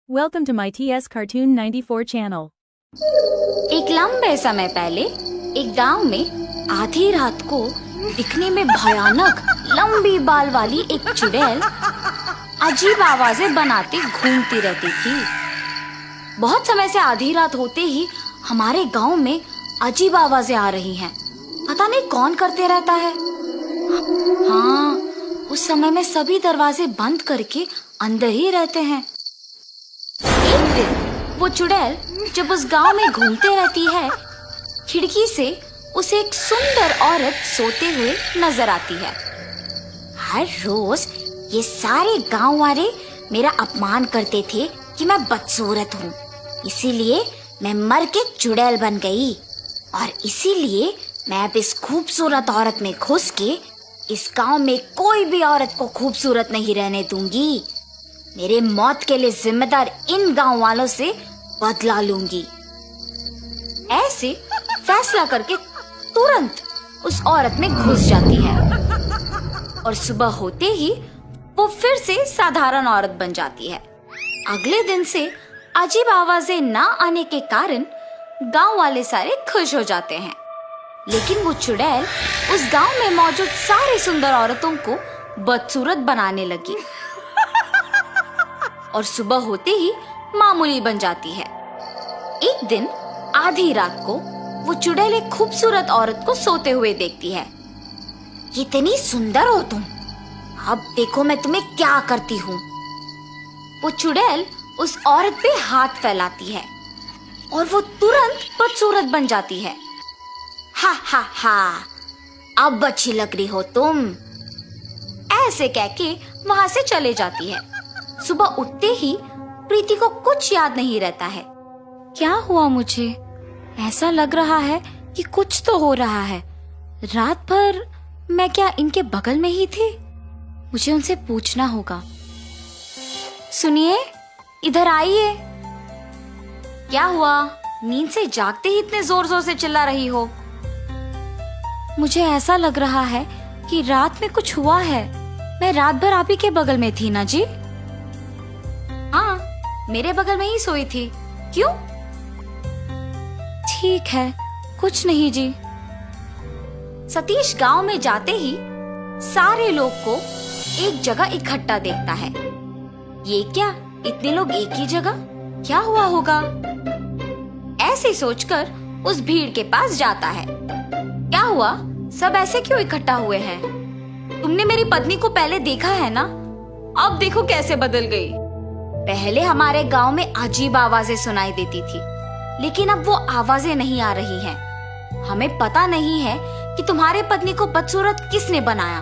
Welcome to my TS Cartoon 94 channel. एक लंबे समय पहले एक गांव में आधी रात को दिखने में भयानक लंबी बाल वाली एक चुड़ैल अजीब आवाजें बनाती घूमती रहती थी। बहुत समय से आधी रात होते ही हमारे गांव में अजीब आवाजें आ रही हैं। पता नहीं कौन करते रहता है। हाँ, उस समय में सभी दरवाजे बंद करके अंदर ही रहते हैं। एक दिन वो चुड़ैल जब उस गांव में घूमते रहती है, खिड़की से उसे एक सुंदर औरत सोते हुए नजर आती है। हर रोज ये सारे गांव वाले मेरा अपमान करते थे कि मैं बदसूरत हूँ, इसीलिए मैं मर के चुड़ैल बन गई और इसीलिए मैं अब इस खूबसूरत औरत में घुस के इस गांव में कोई भी औरत को खूबसूरत नहीं रहने दूंगी। मेरे मौत के लिए जिम्मेदार इन गांव वालों से बदला लूंगी। ऐसे फैसला करके तुरंत उस औरत में घुस जाती है और सुबह होते ही वो फिर से साधारण औरत बन जाती है। अगले दिन से अजीब आवाजें ना आने के कारण गांव वाले सारे खुश हो जाते हैं, लेकिन वो चुड़ैल उस गांव में मौजूद सारी सुंदर औरतों को बदसूरत बनाने लगी और सुबह होते ही मामूली बन जाती है। एक दिन आधी रात को वो चुड़ैल एक खूबसूरत औरत को सोते हुए देखती है। कितनी सुंदर हो तुम, अब देखो मैं तुम्हें क्या करती हूँ। वो चुड़ैल उस औरत पे हाथ फैलाती है और वो तुरंत बदसूरत बन जाती है। हा हा हा, अब अच्छी लग रही हो तुम, ऐसे कह के वहां से चले जाती है। सुबह उठते ही प्रीति को कुछ याद नहीं रहता है। क्या हुआ मुझे? ऐसा लग रहा है कि कुछ तो हो रहा है। रात भर मैं क्या इनके बगल में ही थी? मुझे उनसे पूछना होगा। सुनिए, इधर आइए। क्या हुआ? नींद से जागते ही इतने जोर जोर से चिल्ला रही हो? मुझे ऐसा लग रहा है कि रात में कुछ हुआ है। मैं रात भर आप ही के बगल में थी ना जी? हाँ, मेरे बगल में ही सोई थी। क्यों? ठीक है, कुछ नहीं जी। सतीश गांव में जाते ही सारे लोग को एक जगह इकट्ठा देखता है। ये क्या, इतने लोग एक ही जगह? क्या हुआ होगा? ऐसे सोचकर उस भीड़ के पास जाता है। क्या हुआ? सब ऐसे क्यों इकट्ठा हुए हैं? तुमने मेरी पत्नी को पहले देखा है ना? अब देखो कैसे बदल गई। पहले हमारे गांव में अजीब आवाजें सुनाई देती थी, लेकिन अब वो आवाजें नहीं आ रही हैं। हमें पता नहीं है कि तुम्हारे पत्नी को बदसूरत किसने बनाया,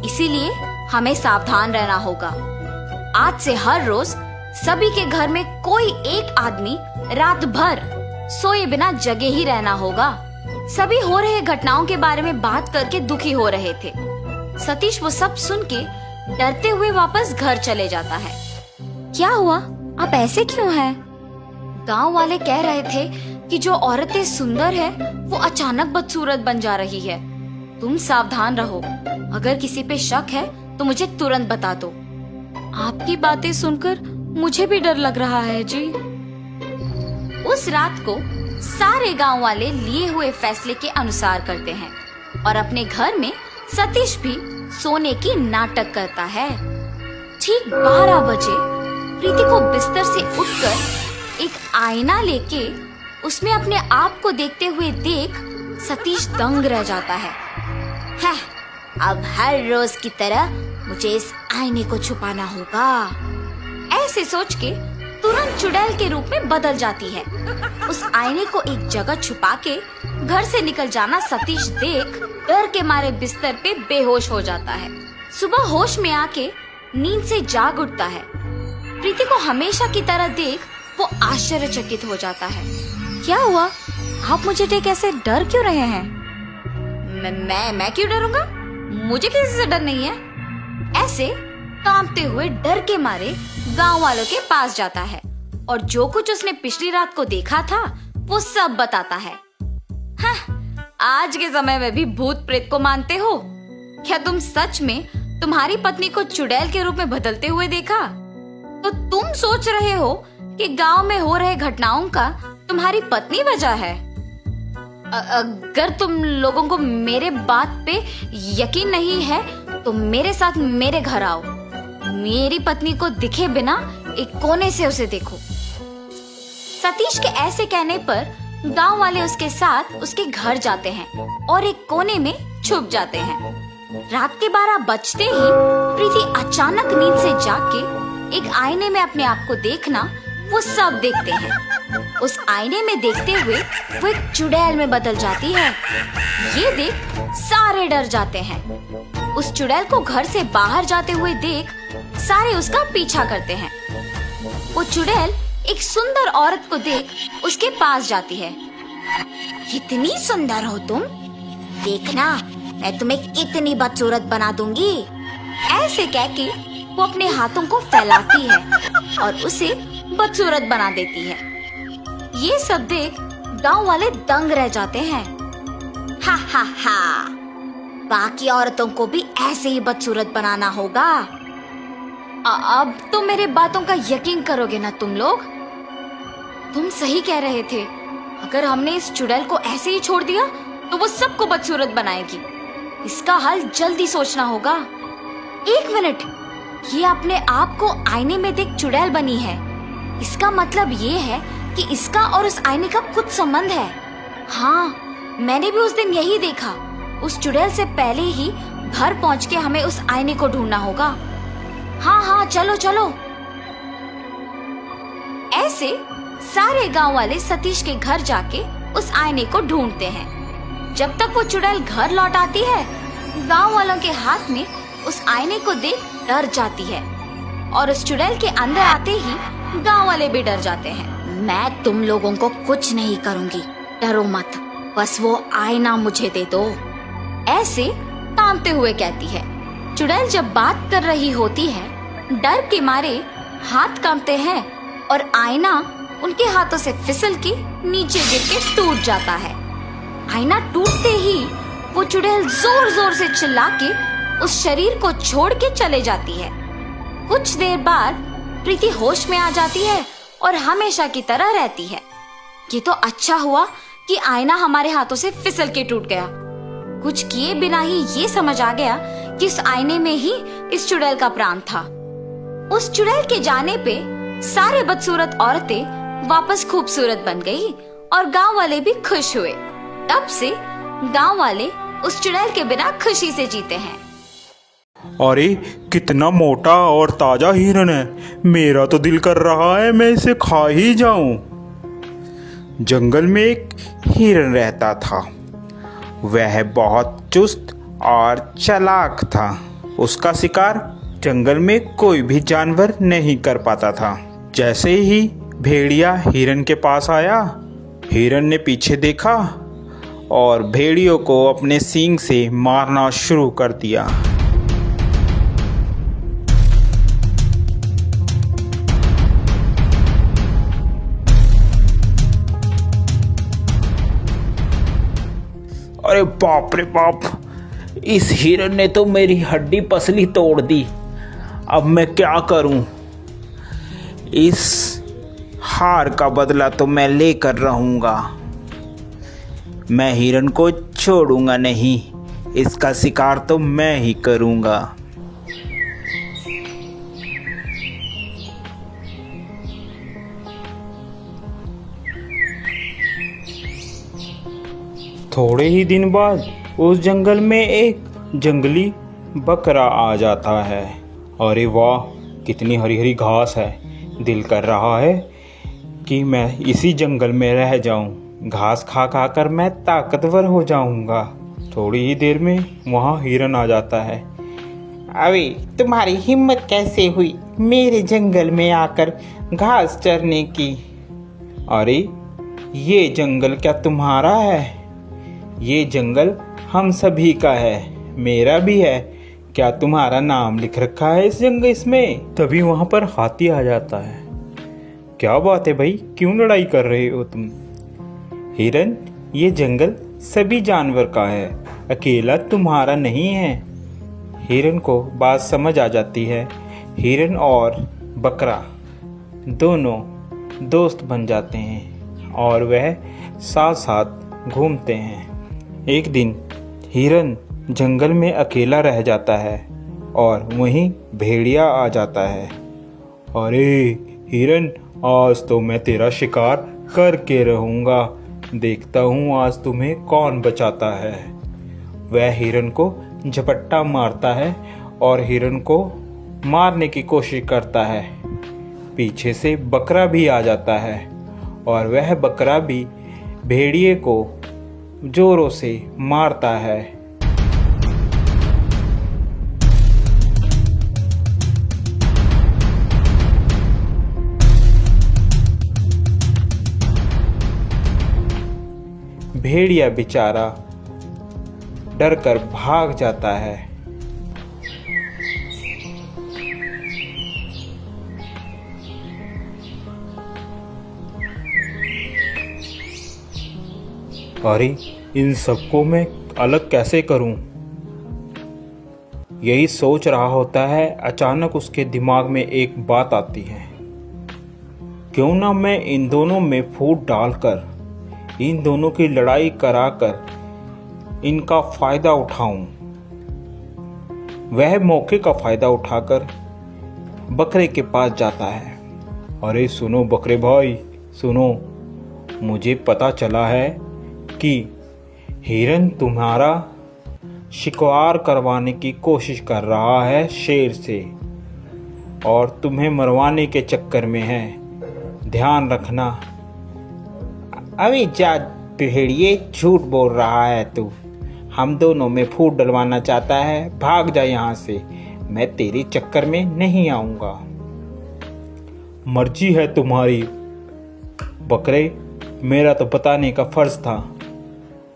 इसीलिए हमें सावधान रहना होगा। आज से हर रोज सभी के घर में कोई एक आदमी रात भर सोए बिना जगे ही रहना होगा। सभी हो रहे घटनाओं के बारे में बात करके दुखी हो रहे थे। सतीश वो सब सुन के डरते हुए वापस घर चले जाता है। क्या हुआ? आप ऐसे क्यों हैं? गांव वाले कह रहे थे कि जो औरतें सुंदर है वो अचानक बदसूरत बन जा रही है। तुम सावधान रहो, अगर किसी पे शक है तो मुझे तुरंत बता दो। आपकी बातें सुनकर मुझे भी डर लग रहा है जी। उस रात को सारे गांव वाले लिए हुए फैसले के अनुसार करते हैं और अपने घर में सतीश भी सोने की नाटक करता है। ठीक 12 बजे प्रीति को बिस्तर से उठकर एक आईना लेके उसमें अपने आप को देखते हुए देख सतीश दंग रह जाता है। अब हर रोज की तरह मुझे इस आईने को छुपाना होगा। ऐसे सोच के तुरंत चुड़ैल के रूप में बदल जाती है। उस आईने को एक जगह छुपा के घर से निकल जाना सतीश देख डर के मारे बिस्तर पे बेहोश हो जाता है। सुबह होश में आके नींद से जाग उठता है। प्रीति को हमेशा की तरह देख वो आश्चर्यचकित हो जाता है। क्या हुआ? आप मुझे देख ऐसे डर क्यों रहे हैं? मैं क्यों डरूंगा? मुझे किसी से डर नहीं है। ऐसे कांपते हुए डर के मारे गांव वालों के पास जाता है और जो कुछ उसने पिछली रात को देखा था वो सब बताता है। हाँ, आज के समय में भी भूत प्रेत को मानते हो? क्या तुम सच में तुम्हारी पत्नी को चुड़ैल के रूप में बदलते हुए देखा? तो तुम सोच रहे हो कि गांव में हो रहे घटनाओं का तुम्हारी पत्नी वजह है? अगर तुम लोगों को मेरे बात पे यकीन नहीं है तो मेरे साथ मेरे घर आओ। मेरी पत्नी को दिखे बिना एक कोने से उसे देखो। सतीश के ऐसे कहने पर गांव वाले उसके साथ उसके घर जाते हैं और एक कोने में छुप जाते हैं। रात के 12 बजते ही प्रीति अचानक नींद से जाग के एक आईने में अपने आप को देखना वो सब देखते हैं। उस आईने में देखते हुए वो एक चुड़ैल में बदल जाती है। ये देख सारे डर जाते हैं। उस चुड़ैल को घर से बाहर जाते हुए देख सारे उसका पीछा करते हैं। वो चुड़ैल एक सुंदर औरत को देख उसके पास जाती है। कितनी सुंदर हो तुम, देखना मैं तुम्हें कितनी बदसूरत बना दूंगी। ऐसे कह के वो अपने हाथों को फैलाती है और उसे बदसूरत बना देती है। ये सब देख गांव वाले दंग रह जाते हैं। हा हा हा, बाकी औरतों को भी ऐसे ही बदसूरत बनाना होगा। अब तो मेरे बातों का यकीन करोगे ना तुम लोग? तुम सही कह रहे थे। अगर हमने इस चुड़ैल को ऐसे ही छोड़ दिया तो वो सबको बदसूरत बनाएगी। इसका हल जल्दी सोचना होगा। 1 मिनट, ये अपने आप को आईने में देख चुड़ैल बनी है। इसका मतलब ये है कि इसका और उस आईने का कुछ संबंध है। हाँ, मैंने भी उस दिन यही देखा। उस चुड़ैल से पहले ही घर पहुँच के हमें उस आईने को ढूंढना होगा। हाँ हाँ, चलो चलो। ऐसे सारे गांव वाले सतीश के घर जाके उस आईने को ढूंढते हैं। जब तक वो चुड़ैल घर लौट आती है, गांव वालों के हाथ में उस आईने को देख डर जाती है और उस चुड़ैल के अंदर आते ही गांव वाले भी डर जाते हैं। मैं तुम लोगों को कुछ नहीं करूंगी, डरो मत, बस वो आईना मुझे दे दो, ऐसे कांपते हुए कहती है। चुड़ैल जब बात कर रही होती है, डर के मारे हाथ कांपते हैं और आईना उनके हाथों से फिसल के नीचे गिर के टूट जाता है। आईना टूटते ही वो चुड़ैल जोर जोर से चिल्ला के उस शरीर को छोड़ के चले जाती है। कुछ देर बाद प्रीति होश में आ जाती है और हमेशा की तरह रहती है। ये तो अच्छा हुआ कि आईना हमारे हाथों से फिसल के टूट गया। कुछ किए बिना ही ये समझ आ गया कि इस आईने में ही इस चुड़ैल का प्राण था। उस चुड़ैल के जाने पे सारे बदसूरत औरतें वापस खूबसूरत बन गई और गांव वाले भी खुश हुए। तब से गांव वाले उस चुड़ैल के बिना खुशी से जीते हैं। अरे कितना मोटा और ताजा हिरन है, मेरा तो दिल कर रहा है मैं इसे खा ही जाऊं। जंगल में एक हिरन रहता था। वह बहुत चुस्त और चालाक था। उसका शिकार जंगल में कोई भी जानवर नहीं कर पाता था। जैसे ही भेड़िया हिरन के पास आया, हिरन ने पीछे देखा और भेड़ियों को अपने सींग से मारना शुरू कर दिया। अरे बाप रे बाप, इस हिरन ने तो मेरी हड्डी पसली तोड़ दी। अब मैं क्या करूं? इस हार का बदला तो मैं लेकर रहूंगा। मैं हिरन को छोड़ूंगा नहीं, इसका शिकार तो मैं ही करूंगा। थोड़े ही दिन बाद उस जंगल में एक जंगली बकरा आ जाता है। अरे वाह, कितनी हरी हरी घास है। दिल कर रहा है कि मैं इसी जंगल में रह जाऊं। घास खा खा कर मैं ताकतवर हो जाऊंगा। थोड़ी ही देर में वहाँ हिरन आ जाता है। अरे तुम्हारी हिम्मत कैसे हुई मेरे जंगल में आकर घास चरने की? अरे ये जंगल क्या तुम्हारा है? ये जंगल हम सभी का है, मेरा भी है। क्या तुम्हारा नाम लिख रखा है इस जंगल इसमें? तभी वहाँ पर हाथी आ जाता है। क्या बात है भाई, क्यों लड़ाई कर रहे हो तुम? हिरन, ये जंगल सभी जानवर का है, अकेला तुम्हारा नहीं है। हिरन को बात समझ आ जाती है। हिरन और बकरा दोनों दोस्त बन जाते हैं और वह साथ साथ घूमते हैं। एक दिन हिरन जंगल में अकेला रह जाता है और वहीं भेड़िया आ जाता है। अरे हिरन, आज तो मैं तेरा शिकार करके रहूँगा, देखता हूँ आज तुम्हें कौन बचाता है। वह हिरन को झपट्टा मारता है और हिरन को मारने की कोशिश करता है। पीछे से बकरा भी आ जाता है और वह बकरा भी भेड़िए को जोरों से मारता है। भेड़िया बेचारा डरकर भाग जाता है। अरे इन सबको मैं अलग कैसे करूं? यही सोच रहा होता है, अचानक उसके दिमाग में एक बात आती है। क्यों ना मैं इन दोनों में फूट डालकर इन दोनों की लड़ाई कराकर इनका फायदा उठाऊं। वह मौके का फायदा उठाकर बकरे के पास जाता है। अरे सुनो बकरे भाई, सुनो, मुझे पता चला है कि हिरन तुम्हारा शिकार करवाने की कोशिश कर रहा है शेर से और तुम्हें मरवाने के चक्कर में है, ध्यान रखना। अभी जा भेड़िए, झूठ बोल रहा है तू, हम दोनों में फूट डलवाना चाहता है, भाग जा यहाँ से, मैं तेरे चक्कर में नहीं आऊंगा। मर्जी है तुम्हारी बकरे, मेरा तो बताने का फर्ज था,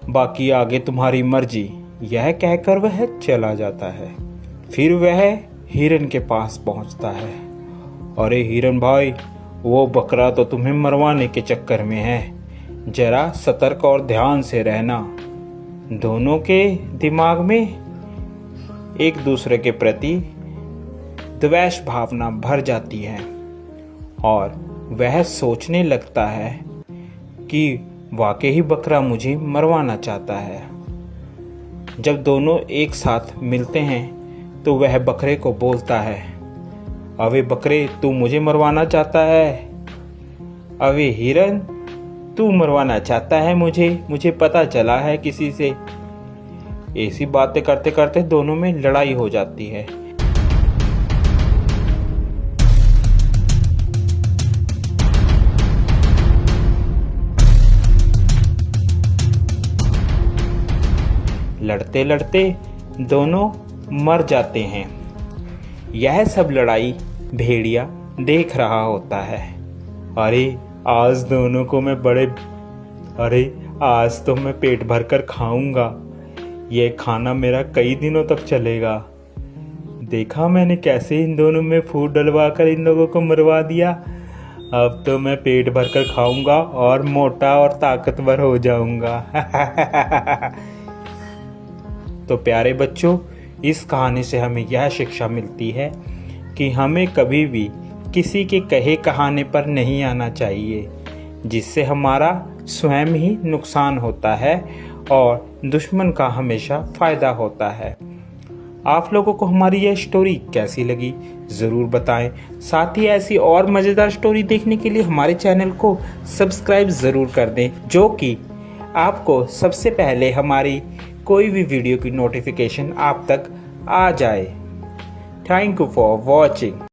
बाकी आगे तुम्हारी मर्जी। यह कहकर वह चला जाता है। फिर वह हिरन के पास पहुंचता है। अरे हिरन भाई, वो बकरा तो तुम्हें मरवाने के चक्कर में है, जरा सतर्क और ध्यान से रहना। दोनों के दिमाग में एक दूसरे के प्रति द्वेष भावना भर जाती है और वह सोचने लगता है कि वाकई बकरा मुझे मरवाना चाहता है। जब दोनों एक साथ मिलते हैं तो वह बकरे को बोलता है, अबे बकरे, तू मुझे मरवाना चाहता है? अबे हिरन, तू मरवाना चाहता है मुझे पता चला है किसी से। ऐसी बातें करते करते दोनों में लड़ाई हो जाती है। लड़ते लड़ते दोनों मर जाते हैं। यह सब लड़ाई भेड़िया देख रहा होता है। अरे आज दोनों को मैं आज तो मैं पेट भरकर खाऊंगा, ये खाना मेरा कई दिनों तक चलेगा। देखा मैंने कैसे इन दोनों में फूट डलवाकर इन लोगों को मरवा दिया। अब तो मैं पेट भरकर खाऊंगा और मोटा और ताकतवर हो जाऊंगा। तो प्यारे बच्चों, इस कहानी से हमें यह शिक्षा मिलती है कि हमें कभी भी किसी के कहे कहाने पर नहीं आना चाहिए, जिससे हमारा स्वयं ही नुकसान होता है और दुश्मन का हमेशा फायदा होता है। आप लोगों को हमारी यह स्टोरी कैसी लगी ज़रूर बताएं। साथ ही ऐसी और मज़ेदार स्टोरी देखने के लिए हमारे चैनल को सब्सक्राइब ज़रूर कर दें, जो कि आपको सबसे पहले हमारी कोई भी वीडियो की नोटिफिकेशन आप तक आ जाए। Thank you for watching.